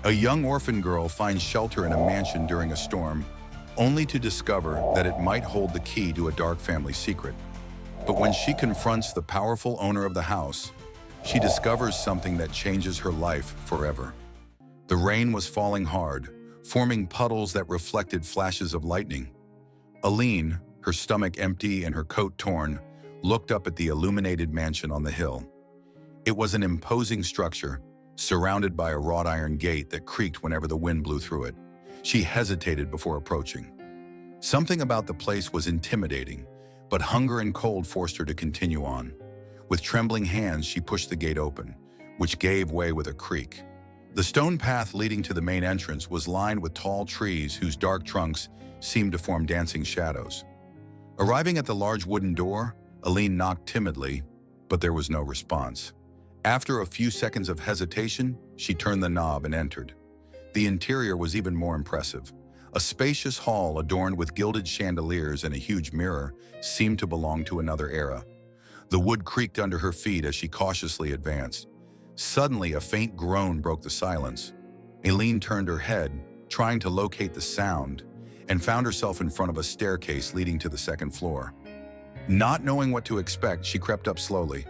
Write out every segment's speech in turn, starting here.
A young orphan girl finds shelter in a mansion during a storm, only to discover that it might hold the key to a dark family secret. But when she confronts the powerful owner of the house, she discovers something that changes her life forever. The rain was falling hard, forming puddles that reflected flashes of lightning. Aline, her stomach empty and her coat torn, looked up at the illuminated mansion on the hill. It was an imposing structure, surrounded by a wrought iron gate that creaked whenever the wind blew through it. She hesitated before approaching. Something about the place was intimidating, but hunger and cold forced her to continue on. With trembling hands, she pushed the gate open, which gave way with a creak. The stone path leading to the main entrance was lined with tall trees whose dark trunks seemed to form dancing shadows. Arriving at the large wooden door, Aline knocked timidly, but there was no response. After a few seconds of hesitation, she turned the knob and entered. The interior was even more impressive. A spacious hall adorned with gilded chandeliers and a huge mirror seemed to belong to another era. The wood creaked under her feet as she cautiously advanced. Suddenly, a faint groan broke the silence. Aline turned her head, trying to locate the sound, and found herself in front of a staircase leading to the second floor. Not knowing what to expect, she crept up slowly.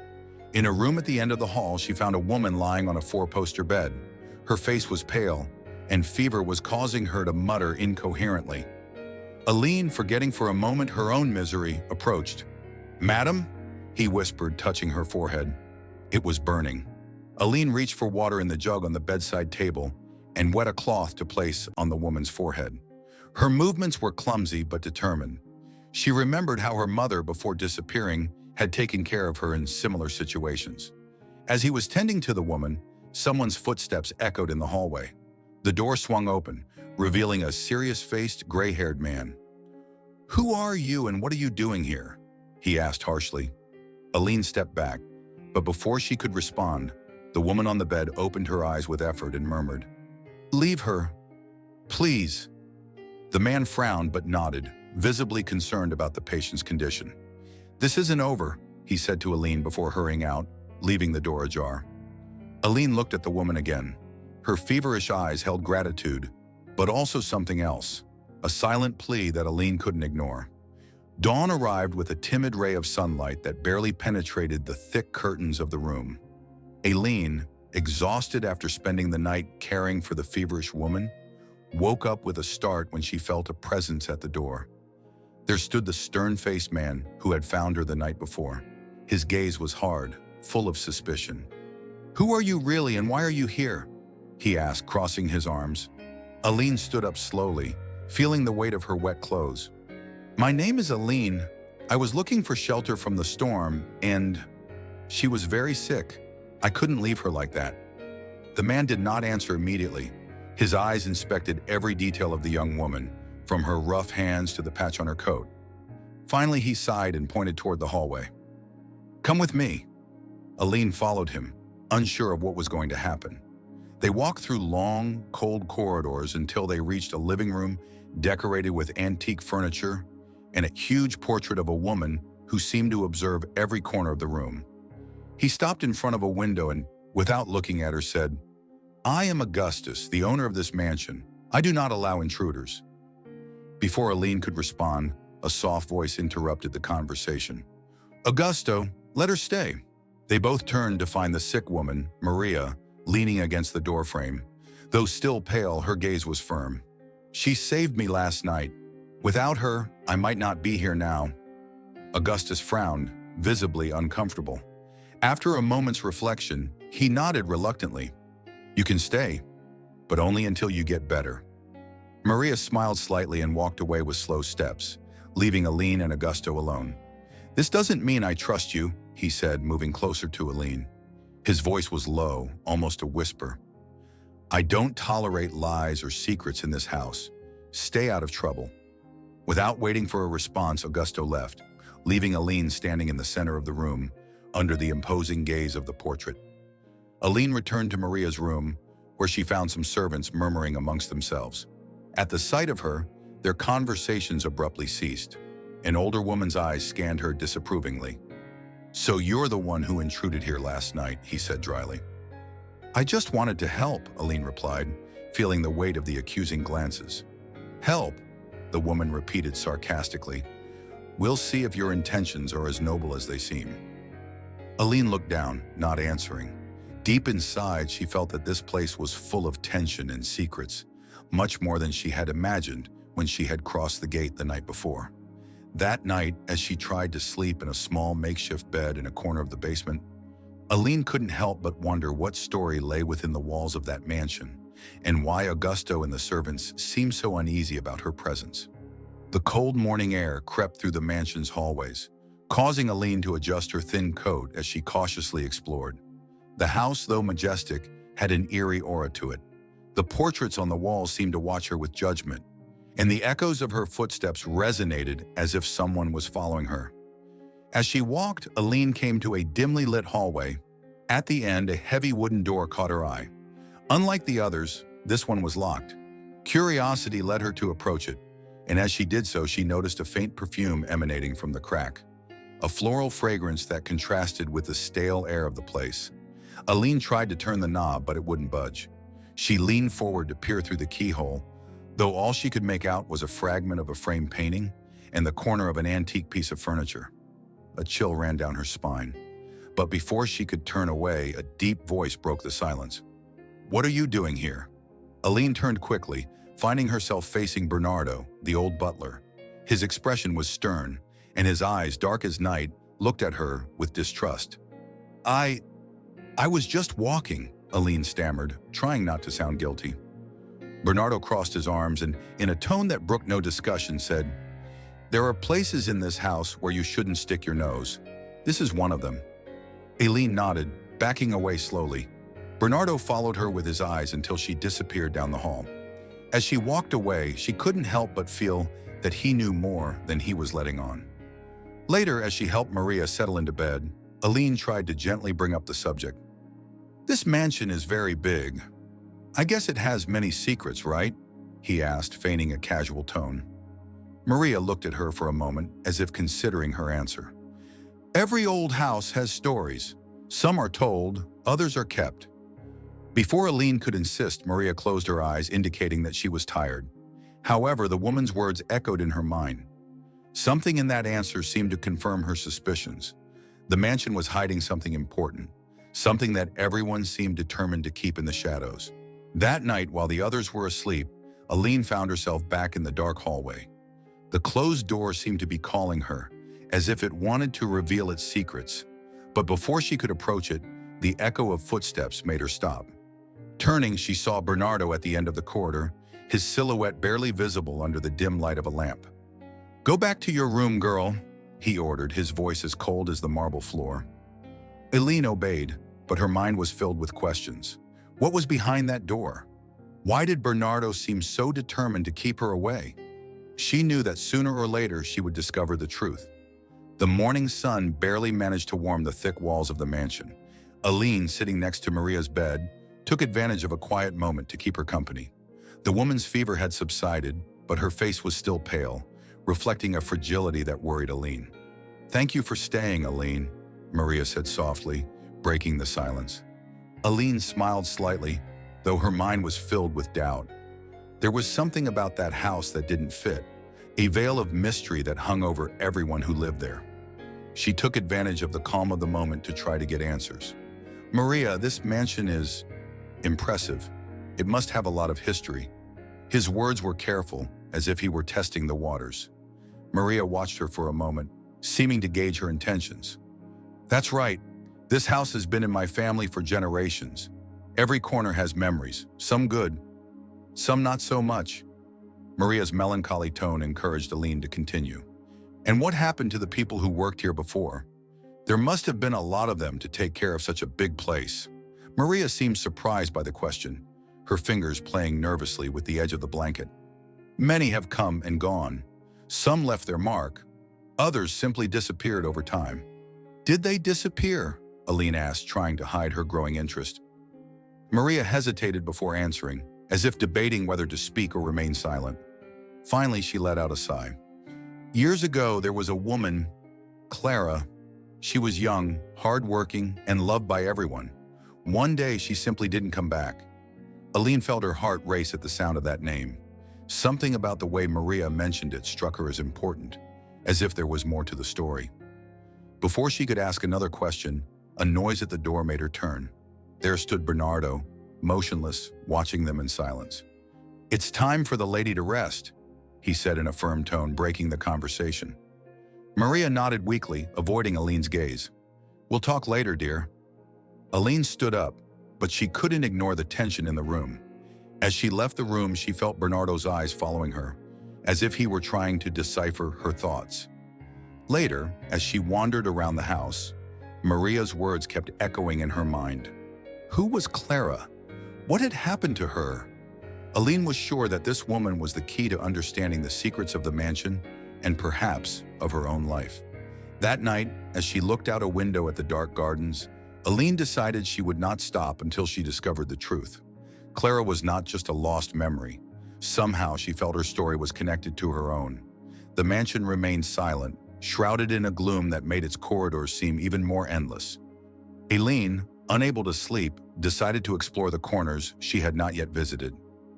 In a room at the end of the hall, she found a woman lying on a four-poster bed. Her face was pale, and fever was causing her to mutter incoherently. Aline, forgetting for a moment her own misery, approached. "Madam?" he whispered, touching her forehead. It was burning. Aline reached for water in the jug on the bedside table and wet a cloth to place on the woman's forehead. Her movements were clumsy but determined. She remembered how her mother, before disappearing, had taken care of her in similar situations. As he was tending to the woman, someone's footsteps echoed in the hallway. The door swung open, revealing a serious-faced, gray-haired man. "Who are you and what are you doing here?" he asked harshly. Aline stepped back, but before she could respond, the woman on the bed opened her eyes with effort and murmured, "Leave her, please." The man frowned but nodded, visibly concerned about the patient's condition. "This isn't over," he said to Aline before hurrying out, leaving the door ajar. Aline looked at the woman again. Her feverish eyes held gratitude, but also something else, a silent plea that Aline couldn't ignore. Dawn arrived with a timid ray of sunlight that barely penetrated the thick curtains of the room. Aline, exhausted after spending the night caring for the feverish woman, woke up with a start when she felt a presence at the door. There stood the stern-faced man who had found her the night before. His gaze was hard, full of suspicion. "Who are you really and why are you here?" he asked, crossing his arms. Aline stood up slowly, feeling the weight of her wet clothes. "My name is Aline. I was looking for shelter from the storm, and she was very sick. I couldn't leave her like that." The man did not answer immediately. His eyes inspected every detail of the young woman, from her rough hands to the patch on her coat. Finally, he sighed and pointed toward the hallway. "Come with me." Aline followed him, unsure of what was going to happen. They walked through long, cold corridors until they reached a living room decorated with antique furniture and a huge portrait of a woman who seemed to observe every corner of the room. He stopped in front of a window and, without looking at her, said, "I am Augustus, the owner of this mansion. I do not allow intruders." Before Aline could respond, a soft voice interrupted the conversation. "Augusto, let her stay." They both turned to find the sick woman, Maria, leaning against the doorframe. Though still pale, her gaze was firm. "She saved me last night. Without her, I might not be here now." Augustus frowned, visibly uncomfortable. After a moment's reflection, he nodded reluctantly. "You can stay, but only until you get better." Maria smiled slightly and walked away with slow steps, leaving Aline and Augusto alone. "This doesn't mean I trust you," he said, moving closer to Aline. His voice was low, almost a whisper. "I don't tolerate lies or secrets in this house. Stay out of trouble." Without waiting for a response, Augusto left, leaving Aline standing in the center of the room, under the imposing gaze of the portrait. Aline returned to Maria's room, where she found some servants murmuring amongst themselves. At the sight of her, their conversations abruptly ceased. An older woman's eyes scanned her disapprovingly. "So you're the one who intruded here last night," he said dryly. "I just wanted to help," Aline replied, feeling the weight of the accusing glances. "Help," the woman repeated sarcastically. "We'll see if your intentions are as noble as they seem." Aline looked down, not answering. Deep inside, she felt that this place was full of tension and secrets, much more than she had imagined when she had crossed the gate the night before. That night, as she tried to sleep in a small makeshift bed in a corner of the basement, Aline couldn't help but wonder what story lay within the walls of that mansion, and why Augusto and the servants seemed so uneasy about her presence. The cold morning air crept through the mansion's hallways, causing Aline to adjust her thin coat as she cautiously explored. The house, though majestic, had an eerie aura to it. The portraits on the walls seemed to watch her with judgment, and the echoes of her footsteps resonated as if someone was following her. As she walked, Aline came to a dimly lit hallway. At the end, a heavy wooden door caught her eye. Unlike the others, this one was locked. Curiosity led her to approach it, and as she did so, she noticed a faint perfume emanating from the crack, a floral fragrance that contrasted with the stale air of the place. Aline tried to turn the knob, but it wouldn't budge. She leaned forward to peer through the keyhole, though all she could make out was a fragment of a framed painting and the corner of an antique piece of furniture. A chill ran down her spine. But before she could turn away, a deep voice broke the silence. "What are you doing here?" Aline turned quickly, finding herself facing Bernardo, the old butler. His expression was stern, and his eyes, dark as night, looked at her with distrust. I was just walking," Aline stammered, trying not to sound guilty. Bernardo crossed his arms and, in a tone that brooked no discussion, said, "There are places in this house where you shouldn't stick your nose. This is one of them." Aline nodded, backing away slowly. Bernardo followed her with his eyes until she disappeared down the hall. As she walked away, she couldn't help but feel that he knew more than he was letting on. Later, as she helped Maria settle into bed, Aline tried to gently bring up the subject. "This mansion is very big. I guess it has many secrets, right?" he asked, feigning a casual tone. Maria looked at her for a moment, as if considering her answer. "Every old house has stories. Some are told, others are kept." Before Aline could insist, Maria closed her eyes, indicating that she was tired. However, the woman's words echoed in her mind. Something in that answer seemed to confirm her suspicions. The mansion was hiding something important, something that everyone seemed determined to keep in the shadows. That night, while the others were asleep, Aline found herself back in the dark hallway. The closed door seemed to be calling her, as if it wanted to reveal its secrets. But before she could approach it, the echo of footsteps made her stop. Turning, she saw Bernardo at the end of the corridor, his silhouette barely visible under the dim light of a lamp. "Go back to your room, girl," he ordered, his voice as cold as the marble floor. Aline obeyed, but her mind was filled with questions. What was behind that door? Why did Bernardo seem so determined to keep her away? She knew that sooner or later she would discover the truth. The morning sun barely managed to warm the thick walls of the mansion. Aline, sitting next to Maria's bed, took advantage of a quiet moment to keep her company. The woman's fever had subsided, but her face was still pale, reflecting a fragility that worried Aline. "Thank you for staying, Aline," Maria said softly, breaking the silence. Aline smiled slightly, though her mind was filled with doubt. There was something about that house that didn't fit, a veil of mystery that hung over everyone who lived there. She took advantage of the calm of the moment to try to get answers. "Maria, this mansion is impressive. It must have a lot of history." His words were careful, as if he were testing the waters. Maria watched her for a moment, seeming to gauge her intentions. "That's right. This house has been in my family for generations. Every corner has memories, some good, some not so much." Maria's melancholy tone encouraged Aline to continue. "And what happened to the people who worked here before? There must have been a lot of them to take care of such a big place." Maria seemed surprised by the question, her fingers playing nervously with the edge of the blanket. "Many have come and gone. Some left their mark. Others simply disappeared over time." "Did they disappear?" Aline asked, trying to hide her growing interest. Maria hesitated before answering, as if debating whether to speak or remain silent. Finally, she let out a sigh. "Years ago, there was a woman, Clara. She was young, hard-working, and loved by everyone. One day, she simply didn't come back." Aline felt her heart race at the sound of that name. Something about the way Maria mentioned it struck her as important, as if there was more to the story. Before she could ask another question, a noise at the door made her turn. There stood Bernardo, motionless, watching them in silence. "It's time for the lady to rest," he said in a firm tone, breaking the conversation. Maria nodded weakly, avoiding Aline's gaze. "We'll talk later, dear." Aline stood up, but she couldn't ignore the tension in the room. As she left the room, she felt Bernardo's eyes following her, as if he were trying to decipher her thoughts. Later, as she wandered around the house, Maria's words kept echoing in her mind. Who was Clara? What had happened to her? Aline was sure that this woman was the key to understanding the secrets of the mansion and perhaps of her own life. That night, as she looked out a window at the dark gardens, Aline decided she would not stop until she discovered the truth. Clara was not just a lost memory. Somehow she felt her story was connected to her own. The mansion remained silent, shrouded in a gloom that made its corridors seem even more endless. Aline, unable to sleep, decided to explore the corners she had not yet visited.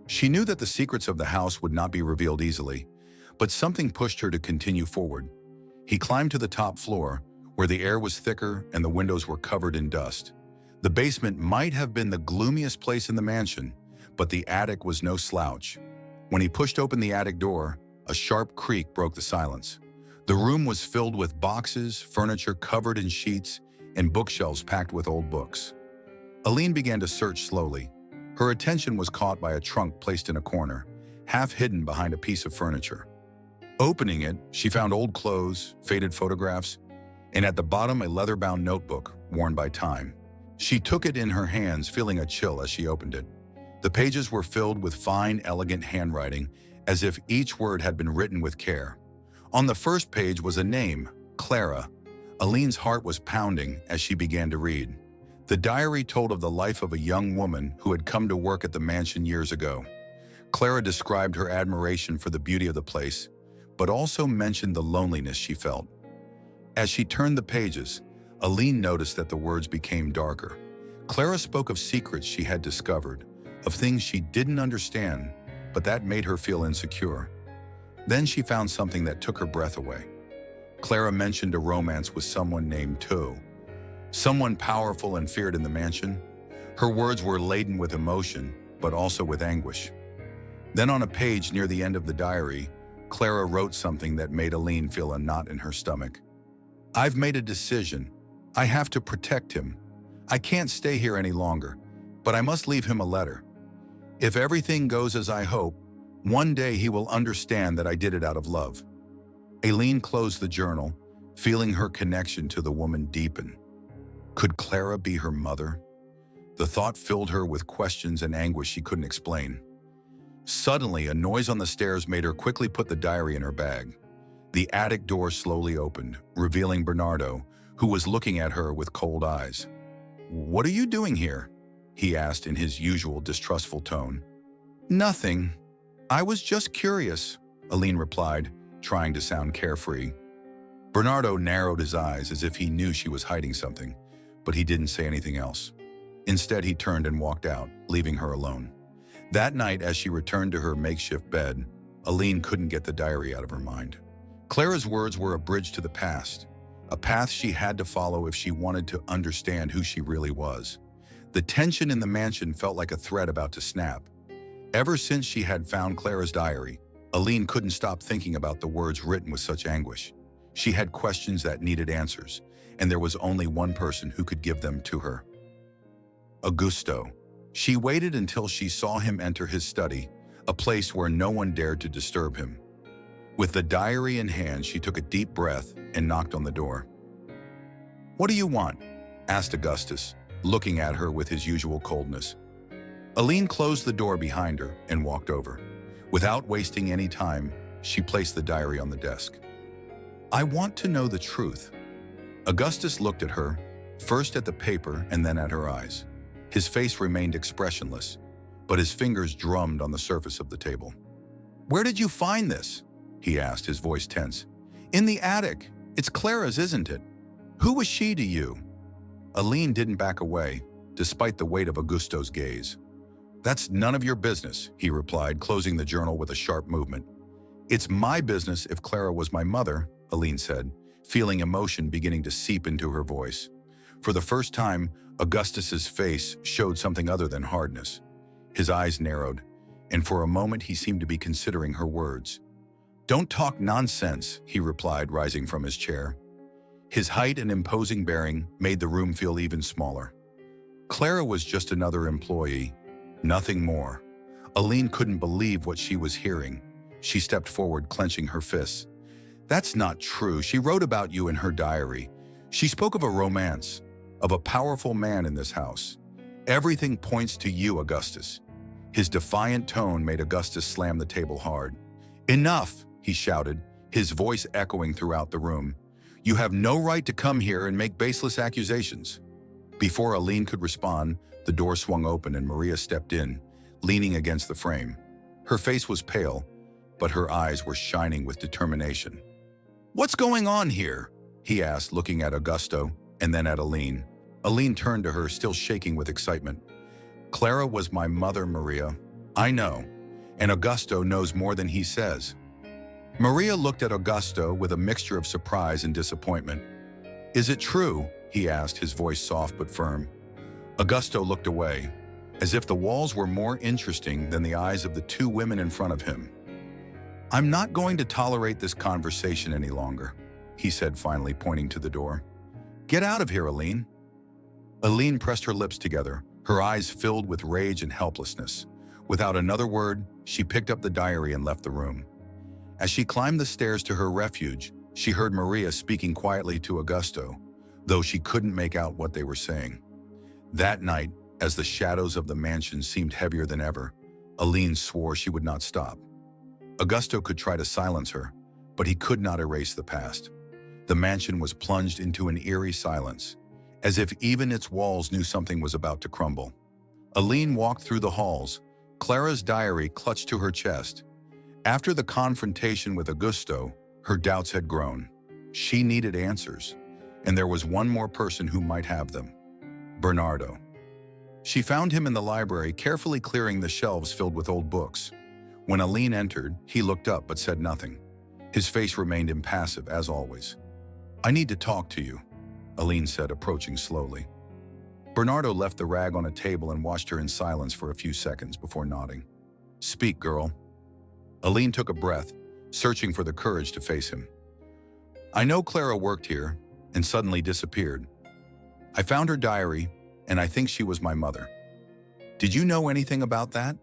She knew that the secrets of the house would not be revealed easily, but something pushed her to continue forward. He climbed to the top floor, where the air was thicker and the windows were covered in dust. The basement might have been the gloomiest place in the mansion, but the attic was no slouch. When he pushed open the attic door, a sharp creak broke the silence. The room was filled with boxes, furniture covered in sheets, and bookshelves packed with old books. Aline began to search slowly. Her attention was caught by a trunk placed in a corner, half hidden behind a piece of furniture. Opening it, she found old clothes, faded photographs, and at the bottom a leather-bound notebook worn by time. She took it in her hands, feeling a chill as she opened it. The pages were filled with fine, elegant handwriting, as if each word had been written with care. On the first page was a name, Clara. Aline's heart was pounding as she began to read. The diary told of the life of a young woman who had come to work at the mansion years ago. Clara described her admiration for the beauty of the place, but also mentioned the loneliness she felt. As she turned the pages, Aline noticed that the words became darker. Clara spoke of secrets she had discovered, of things she didn't understand, but that made her feel insecure. Then she found something that took her breath away. Clara mentioned a romance with someone named To, someone powerful and feared in the mansion. Her words were laden with emotion, but also with anguish. Then on a page near the end of the diary, Clara wrote something that made Aline feel a knot in her stomach. "I've made a decision. I have to protect him. I can't stay here any longer, but I must leave him a letter. If everything goes as I hope, one day he will understand that I did it out of love." Aline closed the journal, feeling her connection to the woman deepen. Could Clara be her mother? The thought filled her with questions and anguish she couldn't explain. Suddenly, a noise on the stairs made her quickly put the diary in her bag. The attic door slowly opened, revealing Bernardo, who was looking at her with cold eyes. "What are you doing here?" he asked in his usual distrustful tone. "Nothing. I was just curious," Aline replied, trying to sound carefree. Bernardo narrowed his eyes as if he knew she was hiding something, but he didn't say anything else. Instead, he turned and walked out, leaving her alone. That night, as she returned to her makeshift bed, Aline couldn't get the diary out of her mind. Clara's words were a bridge to the past, a path she had to follow if she wanted to understand who she really was. The tension in the mansion felt like a thread about to snap. Ever since she had found Clara's diary, Aline couldn't stop thinking about the words written with such anguish. She had questions that needed answers, and there was only one person who could give them to her. Augusto. She waited until she saw him enter his study, a place where no one dared to disturb him. With the diary in hand, she took a deep breath and knocked on the door. "What do you want?" asked Augustus, looking at her with his usual coldness. Aline closed the door behind her and walked over. Without wasting any time, she placed the diary on the desk. "I want to know the truth." Augustus looked at her, first at the paper and then at her eyes. His face remained expressionless, but his fingers drummed on the surface of the table. "Where did you find this?" he asked, his voice tense. "In the attic. It's Clara's, isn't it? Who was she to you?" Aline didn't back away, despite the weight of Augusto's gaze. "That's none of your business," he replied, closing the journal with a sharp movement. "It's my business if Clara was my mother," Aline said, feeling emotion beginning to seep into her voice. For the first time, Augustus's face showed something other than hardness. His eyes narrowed, and for a moment he seemed to be considering her words. "Don't talk nonsense," he replied, rising from his chair. His height and imposing bearing made the room feel even smaller. Clara was just another employee, nothing more. Aline couldn't believe what she was hearing. She stepped forward, clenching her fists. "That's not true. She wrote about you in her diary. She spoke of a romance, of a powerful man in this house. Everything points to you, Augustus." His defiant tone made Augustus slam the table hard. "Enough," he shouted, his voice echoing throughout the room. "You have no right to come here and make baseless accusations." Before Aline could respond, the door swung open and Maria stepped in, leaning against the frame. Her face was pale, but her eyes were shining with determination. "What's going on here?" he asked, looking at Augusto and then at Aline. Aline turned to her, still shaking with excitement. "Clara was my mother, Maria. I know, and Augusto knows more than he says." Maria looked at Augusto with a mixture of surprise and disappointment. "Is it true?" he asked, his voice soft but firm. Augusto looked away, as if the walls were more interesting than the eyes of the two women in front of him. "I'm not going to tolerate this conversation any longer," he said, finally pointing to the door. "Get out of here, Aline." Aline pressed her lips together, her eyes filled with rage and helplessness. Without another word, she picked up the diary and left the room. As she climbed the stairs to her refuge, she heard Maria speaking quietly to Augusto, though she couldn't make out what they were saying. That night, as the shadows of the mansion seemed heavier than ever, Aline swore she would not stop. Augusto could try to silence her, but he could not erase the past. The mansion was plunged into an eerie silence, as if even its walls knew something was about to crumble. Aline walked through the halls, Clara's diary clutched to her chest. After the confrontation with Augusto, her doubts had grown. She needed answers, and there was one more person who might have them: Bernardo. She found him in the library, carefully clearing the shelves filled with old books. When Aline entered, he looked up but said nothing. His face remained impassive, as always. "I need to talk to you," Aline said, approaching slowly. Bernardo left the rag on a table and watched her in silence for a few seconds before nodding. "Speak, girl." Aline took a breath, searching for the courage to face him. "I know Clara worked here and suddenly disappeared. I found her diary, and I think she was my mother. Did you know anything about that?"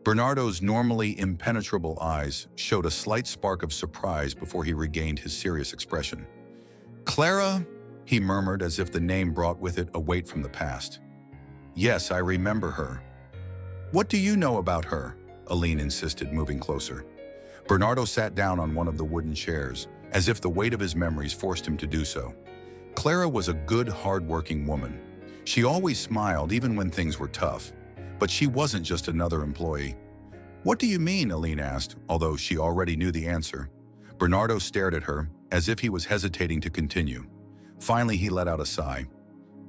Bernardo's normally impenetrable eyes showed a slight spark of surprise before he regained his serious expression. "Clara?" he murmured, as if the name brought with it a weight from the past. "Yes, I remember her." "What do you know about her?" Aline insisted, moving closer. Bernardo sat down on one of the wooden chairs, as if the weight of his memories forced him to do so. "Clara was a good, hard-working woman. She always smiled even when things were tough. But she wasn't just another employee." "What do you mean?" Aline asked, although she already knew the answer. Bernardo stared at her, as if he was hesitating to continue. Finally, he let out a sigh.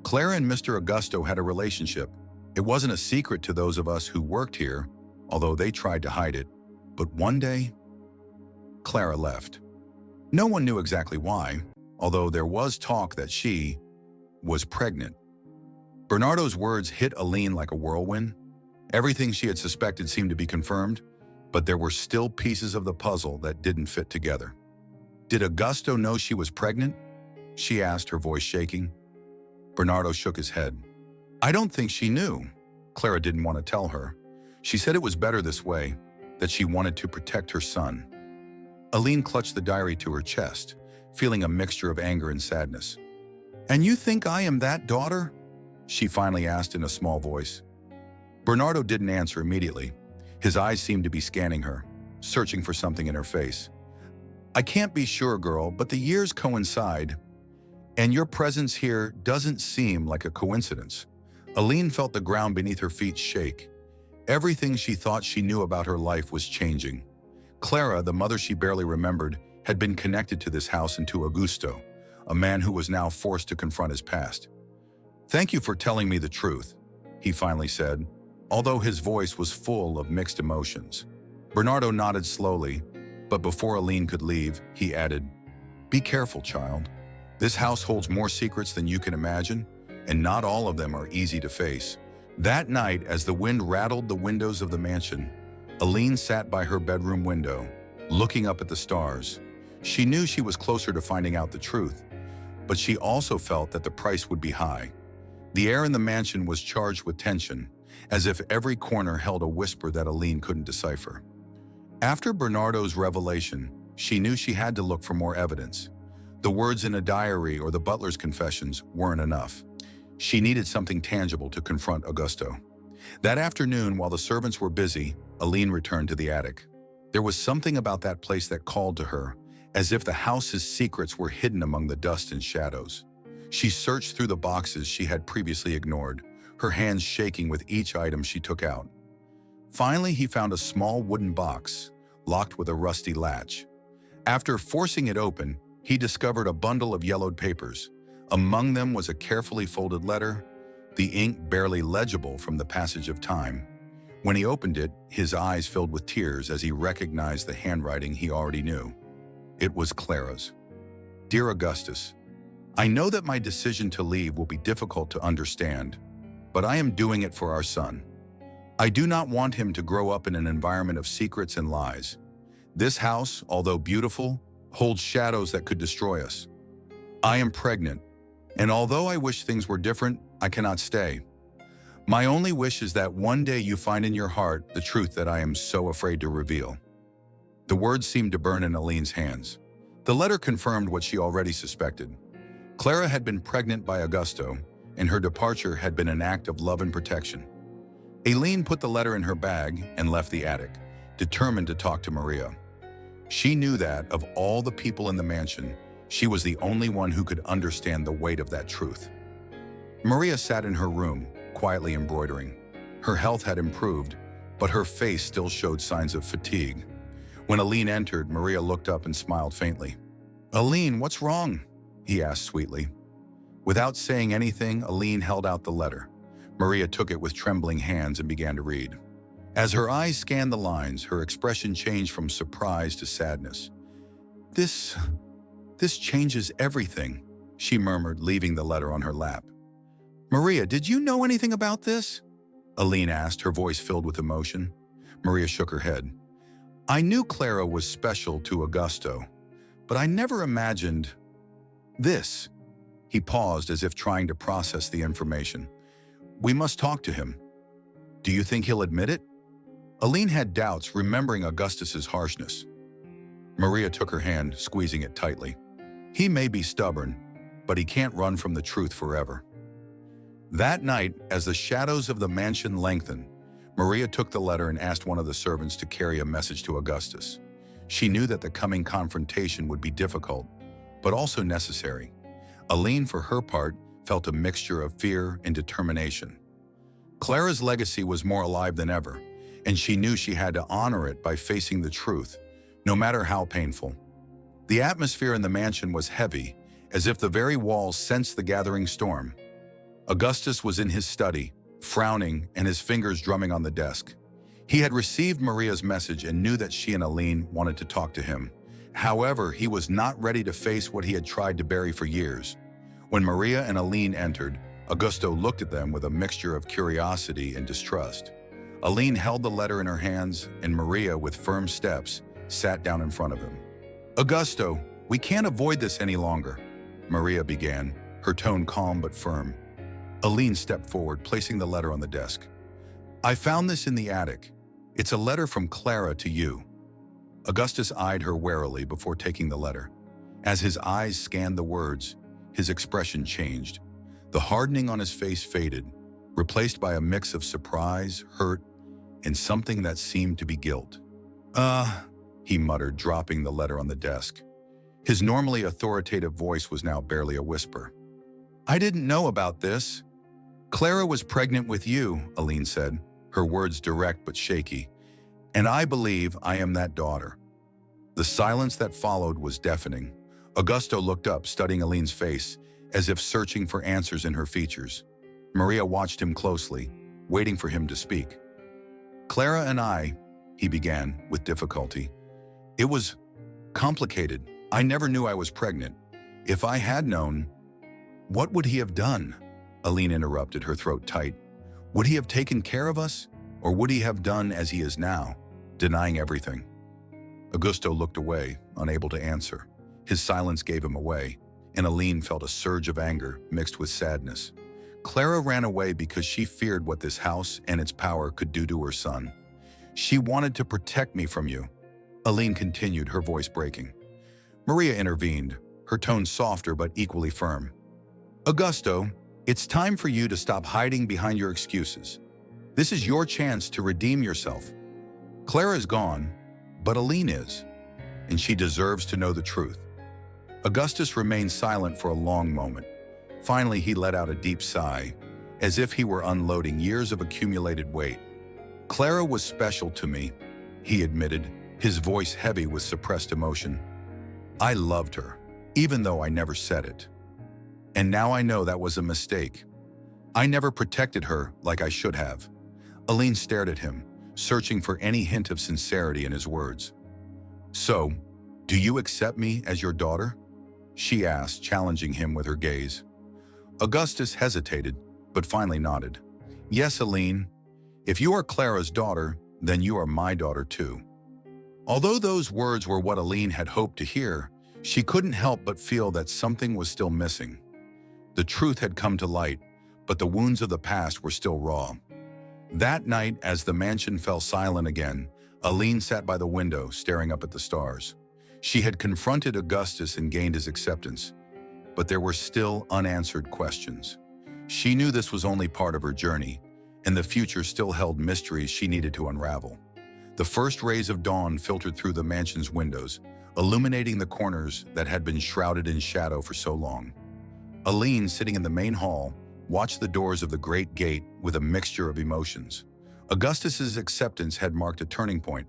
"Clara and Mr. Augusto had a relationship. It wasn't a secret to those of us who worked here, although they tried to hide it. But one day, Clara left. No one knew exactly why, although there was talk that she was pregnant." Bernardo's words hit Aline like a whirlwind. Everything she had suspected seemed to be confirmed, but there were still pieces of the puzzle that didn't fit together. "Did Augusto know she was pregnant?" she asked, her voice shaking. Bernardo shook his head. "I don't think she knew." Clara didn't want to tell her. She said it was better this way, that she wanted to protect her son. Aline clutched the diary to her chest, feeling a mixture of anger and sadness. "And you think I am that daughter?" she finally asked in a small voice. Bernardo didn't answer immediately. His eyes seemed to be scanning her, searching for something in her face. "I can't be sure, girl, but the years coincide, and your presence here doesn't seem like a coincidence." Aline felt the ground beneath her feet shake. Everything she thought she knew about her life was changing. Clara, the mother she barely remembered, had been connected to this house and to Augusto, a man who was now forced to confront his past. "Thank you for telling me the truth," he finally said. although his voice was full of mixed emotions. Bernardo nodded slowly, but before Aline could leave, he added, "Be careful, child. This house holds more secrets than you can imagine, and not all of them are easy to face." That night, as the wind rattled the windows of the mansion, Aline sat by her bedroom window, looking up at the stars. She knew she was closer to finding out the truth, but she also felt that the price would be high. The air in the mansion was charged with tension, as if every corner held a whisper that Aline couldn't decipher. After Bernardo's revelation, she knew she had to look for more evidence. The words in a diary or the butler's confessions weren't enough. She needed something tangible to confront Augusto. That afternoon, while the servants were busy, Aline returned to the attic. There was something about that place that called to her, as if the house's secrets were hidden among the dust and shadows. She searched through the boxes she had previously ignored, her hands shaking with each item she took out. Finally, he found a small wooden box, locked with a rusty latch. After forcing it open, he discovered a bundle of yellowed papers. Among them was a carefully folded letter, the ink barely legible from the passage of time. When he opened it, his eyes filled with tears as he recognized the handwriting he already knew. It was Clara's. "Dear Augustus, I know that my decision to leave will be difficult to understand, but I am doing it for our son. I do not want him to grow up in an environment of secrets and lies. This house, although beautiful, holds shadows that could destroy us. I am pregnant, and although I wish things were different, I cannot stay. My only wish is that one day you find in your heart the truth that I am so afraid to reveal." The words seemed to burn in Aline's hands. The letter confirmed what she already suspected. Clara had been pregnant by Augusto, and her departure had been an act of love and protection. Aline put the letter in her bag and left the attic, determined to talk to Maria. She knew that, of all the people in the mansion, she was the only one who could understand the weight of that truth. Maria sat in her room, quietly embroidering. Her health had improved, but her face still showed signs of fatigue. When Aline entered, Maria looked up and smiled faintly. "Aline, what's wrong?" he asked sweetly. Without saying anything, Aline held out the letter. Maria took it with trembling hands and began to read. As her eyes scanned the lines, her expression changed from surprise to sadness. This changes everything," she murmured, leaving the letter on her lap. "Maria, did you know anything about this?" Aline asked, her voice filled with emotion. Maria shook her head. "I knew Clara was special to Augusto, but I never imagined this." He paused as if trying to process the information. "We must talk to him. Do you think he'll admit it?" Aline had doubts, remembering Augustus's harshness. Maria took her hand, squeezing it tightly. "He may be stubborn, but he can't run from the truth forever." That night, as the shadows of the mansion lengthened, Maria took the letter and asked one of the servants to carry a message to Augustus. She knew that the coming confrontation would be difficult, but also necessary. Aline, for her part, felt a mixture of fear and determination. Clara's legacy was more alive than ever, and she knew she had to honor it by facing the truth, no matter how painful. The atmosphere in the mansion was heavy, as if the very walls sensed the gathering storm. Augustus was in his study, frowning and his fingers drumming on the desk. He had received Maria's message and knew that she and Aline wanted to talk to him. However, he was not ready to face what he had tried to bury for years. When Maria and Aline entered, Augusto looked at them with a mixture of curiosity and distrust. Aline held the letter in her hands, and Maria, with firm steps, sat down in front of him. "Augusto, we can't avoid this any longer," Maria began, her tone calm but firm. Aline stepped forward, placing the letter on the desk. "I found this in the attic. It's a letter from Clara to you." Augustus eyed her warily before taking the letter. As his eyes scanned the words, his expression changed. The hardening on his face faded, replaced by a mix of surprise, hurt, and something that seemed to be guilt. He muttered, dropping the letter on the desk. His normally authoritative voice was now barely a whisper. "I didn't know about this." "Clara was pregnant with you," Aline said, her words direct but shaky, "and I believe I am that daughter." The silence that followed was deafening. Augusto looked up, studying Aline's face, as if searching for answers in her features. Maria watched him closely, waiting for him to speak. "Clara and I," he began with difficulty. "It was complicated. I never knew I was pregnant. If I had known..." "What would he have done?" Aline interrupted, her throat tight. "Would he have taken care of us? Or would he have done as he is now, denying everything?" Augusto looked away, unable to answer. His silence gave him away, and Aline felt a surge of anger mixed with sadness. Clara ran away because she feared what this house and its power could do to her son. "She wanted to protect me from you," Aline continued, her voice breaking. Maria intervened, her tone softer but equally firm. "Augusto, it's time for you to stop hiding behind your excuses. This is your chance to redeem yourself. Clara is gone, but Aline is, and she deserves to know the truth." Augustus remained silent for a long moment. Finally, he let out a deep sigh, as if he were unloading years of accumulated weight. "Clara was special to me," he admitted, his voice heavy with suppressed emotion. "I loved her, even though I never said it. And now I know that was a mistake. I never protected her like I should have." Aline stared at him, searching for any hint of sincerity in his words. "So, do you accept me as your daughter?" she asked, challenging him with her gaze. Augustus hesitated, but finally nodded. "Yes, Aline. If you are Clara's daughter, then you are my daughter too." Although those words were what Aline had hoped to hear, she couldn't help but feel that something was still missing. The truth had come to light, but the wounds of the past were still raw. That night, as the mansion fell silent again, Aline sat by the window, staring up at the stars. She had confronted Augustus and gained his acceptance, but there were still unanswered questions. She knew this was only part of her journey, and the future still held mysteries she needed to unravel. The first rays of dawn filtered through the mansion's windows, illuminating the corners that had been shrouded in shadow for so long. Aline, sitting in the main hall, watched the doors of the great gate with a mixture of emotions. Augustus's acceptance had marked a turning point,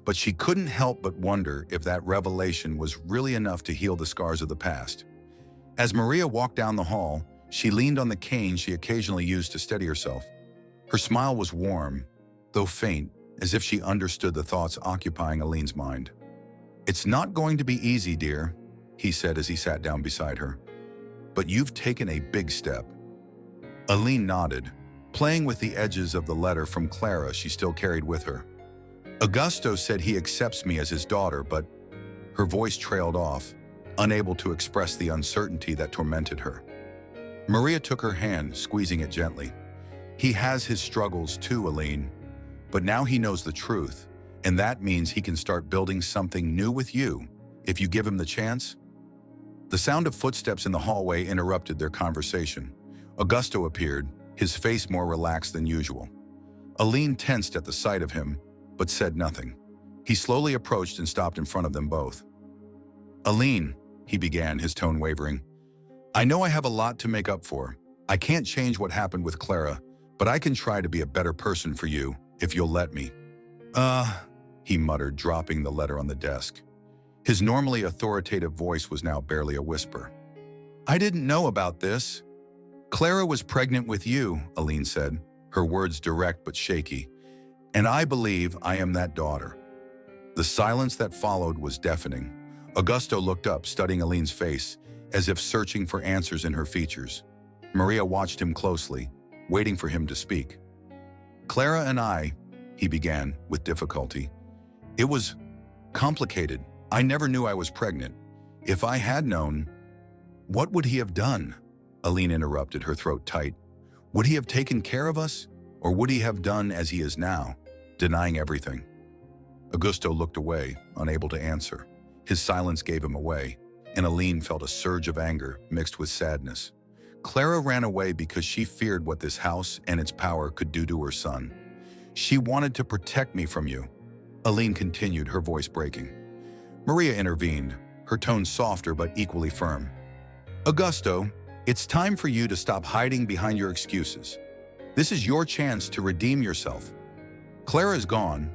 but she couldn't help but wonder if that revelation was really enough to heal the scars of the past. As Maria walked down the hall, she leaned on the cane she occasionally used to steady herself. Her smile was warm, though faint, as if she understood the thoughts occupying Aline's mind. "It's not going to be easy, dear," he said as he sat down beside her. "But you've taken a big step." Aline nodded, playing with the edges of the letter from Clara she still carried with her. "Augusto said he accepts me as his daughter, but..." Her voice trailed off, unable to express the uncertainty that tormented her. Maria took her hand, squeezing it gently. "He has his struggles too, Aline, but now he knows the truth, and that means he can start building something new with you, if you give him the chance." The sound of footsteps in the hallway interrupted their conversation. Augusto appeared, his face more relaxed than usual. Aline tensed at the sight of him, but said nothing. He slowly approached and stopped in front of them both. "Aline," he began, his tone wavering, "I know I have a lot to make up for. I can't change what happened with Clara, but I can try to be a better person for you, if you'll let me." He muttered, dropping the letter on the desk. His normally authoritative voice was now barely a whisper. "I didn't know about this." "Clara was pregnant with you," Aline said, her words direct but shaky, "and I believe I am that daughter." The silence that followed was deafening. Augusto looked up, studying Aline's face, as if searching for answers in her features. Maria watched him closely, waiting for him to speak. "Clara and I," he began with difficulty. "It was complicated. I never knew I was pregnant. If I had known..." "What would he have done?" Aline interrupted, her throat tight. "Would he have taken care of us? Or would he have done as he is now, denying everything?" Augusto looked away, unable to answer. His silence gave him away, and Aline felt a surge of anger mixed with sadness. "Clara ran away because she feared what this house and its power could do to her son. She wanted to protect me from you," Aline continued, her voice breaking. Maria intervened, her tone softer but equally firm. "Augusto, it's time for you to stop hiding behind your excuses. This is your chance to redeem yourself. Clara is gone,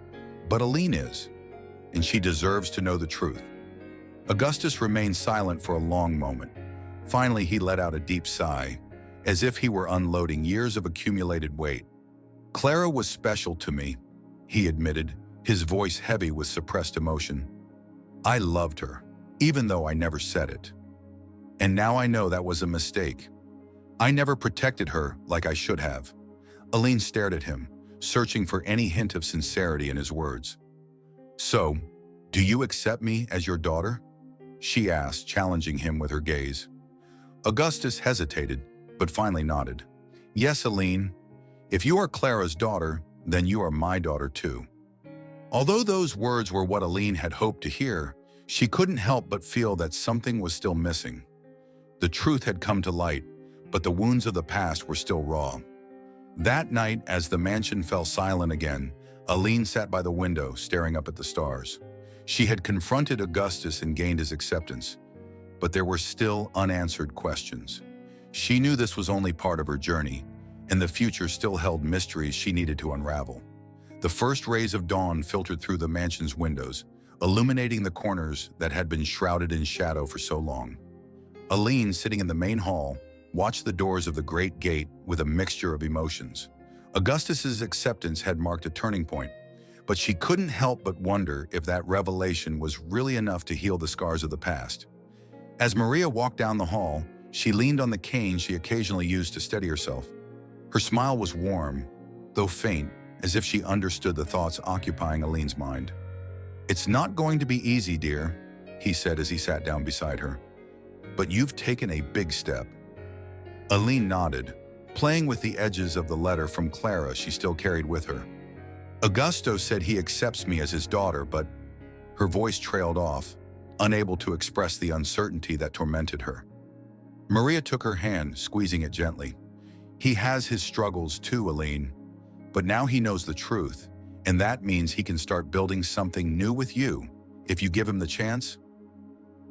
but Aline is, and she deserves to know the truth." Augustus remained silent for a long moment. Finally, he let out a deep sigh, as if he were unloading years of accumulated weight. Clara was special to me, he admitted, his voice heavy with suppressed emotion. I loved her, even though I never said it. And now I know that was a mistake. I never protected her like I should have. Aline stared at him, searching for any hint of sincerity in his words. So, do you accept me as your daughter? She asked, challenging him with her gaze. Augustus hesitated, but finally nodded. Yes, Aline. If you are Clara's daughter, then you are my daughter too. Although those words were what Aline had hoped to hear, she couldn't help but feel that something was still missing. The truth had come to light, but the wounds of the past were still raw. That night, as the mansion fell silent again, Aline sat by the window, staring up at the stars. She had confronted Augustus and gained his acceptance, but there were still unanswered questions. She knew this was only part of her journey, and the future still held mysteries she needed to unravel. The first rays of dawn filtered through the mansion's windows, illuminating the corners that had been shrouded in shadow for so long. Aline, sitting in the main hall, watched the doors of the great gate with a mixture of emotions. Augustus's acceptance had marked a turning point, but she couldn't help but wonder if that revelation was really enough to heal the scars of the past. As Maria walked down the hall, she leaned on the cane she occasionally used to steady herself. Her smile was warm, though faint, as if she understood the thoughts occupying Aline's mind. It's not going to be easy, dear, he said as he sat down beside her. But you've taken a big step. Aline nodded, playing with the edges of the letter from Clara she still carried with her. Augusto said he accepts me as his daughter, but her voice trailed off, unable to express the uncertainty that tormented her. Maria took her hand, squeezing it gently. He has his struggles too, Aline, but now he knows the truth, and that means he can start building something new with you, if you give him the chance.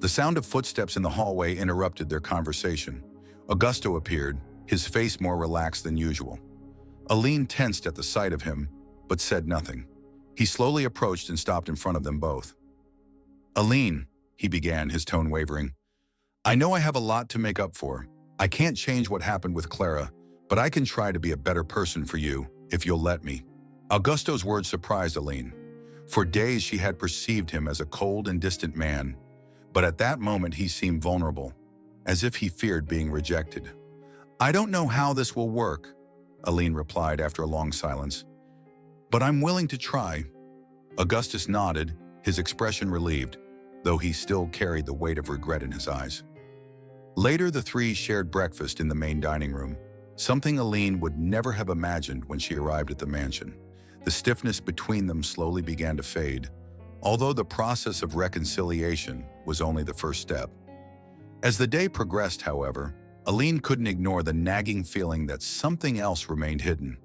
The sound of footsteps in the hallway interrupted their conversation. Augusto appeared, his face more relaxed than usual. Aline tensed at the sight of him, but said nothing. He slowly approached and stopped in front of them both. Aline, he began, his tone wavering. I know I have a lot to make up for. I can't change what happened with Clara, but I can try to be a better person for you, if you'll let me. Augusto's words surprised Aline. For days she had perceived him as a cold and distant man, but at that moment he seemed vulnerable, as if he feared being rejected. I don't know how this will work, Aline replied after a long silence, but I'm willing to try. Augustus nodded, his expression relieved, though he still carried the weight of regret in his eyes. Later, the three shared breakfast in the main dining room, something Aline would never have imagined when she arrived at the mansion. The stiffness between them slowly began to fade, although the process of reconciliation was only the first step. As the day progressed, however, Aline couldn't ignore the nagging feeling that something else remained hidden.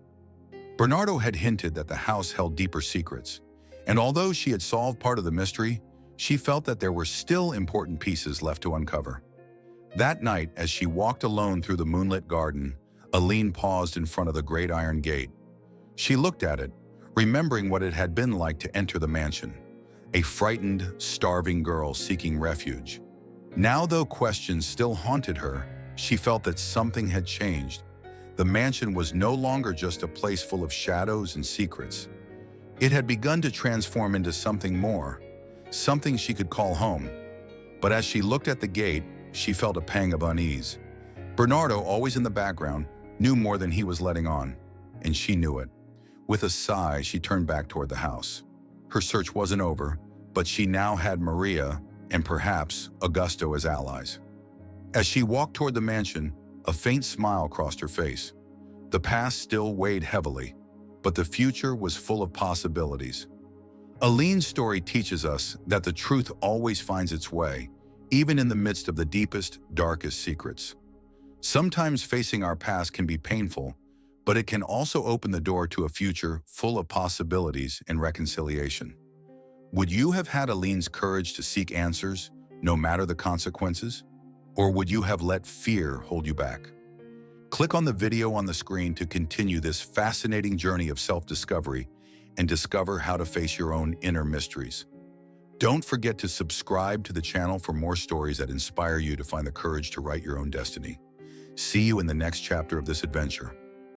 Bernardo had hinted that the house held deeper secrets, and although she had solved part of the mystery, she felt that there were still important pieces left to uncover. That night, as she walked alone through the moonlit garden, Aline paused in front of the great iron gate. She looked at it, remembering what it had been like to enter the mansion, a frightened, starving girl seeking refuge. Now, though questions still haunted her, she felt that something had changed. The mansion was no longer just a place full of shadows and secrets. It had begun to transform into something more, something she could call home. But as she looked at the gate, she felt a pang of unease. Bernardo, always in the background, knew more than he was letting on, and she knew it. With a sigh, she turned back toward the house. Her search wasn't over, but she now had Maria and perhaps Augusto as allies. As she walked toward the mansion, a faint smile crossed her face. The past still weighed heavily, but the future was full of possibilities. Aline's story teaches us that the truth always finds its way, even in the midst of the deepest, darkest secrets. Sometimes facing our past can be painful, but it can also open the door to a future full of possibilities and reconciliation. Would you have had Aline's courage to seek answers, no matter the consequences? Or would you have let fear hold you back? Click on the video on the screen to continue this fascinating journey of self-discovery and discover how to face your own inner mysteries. Don't forget to subscribe to the channel for more stories that inspire you to find the courage to write your own destiny. See you in the next chapter of this adventure.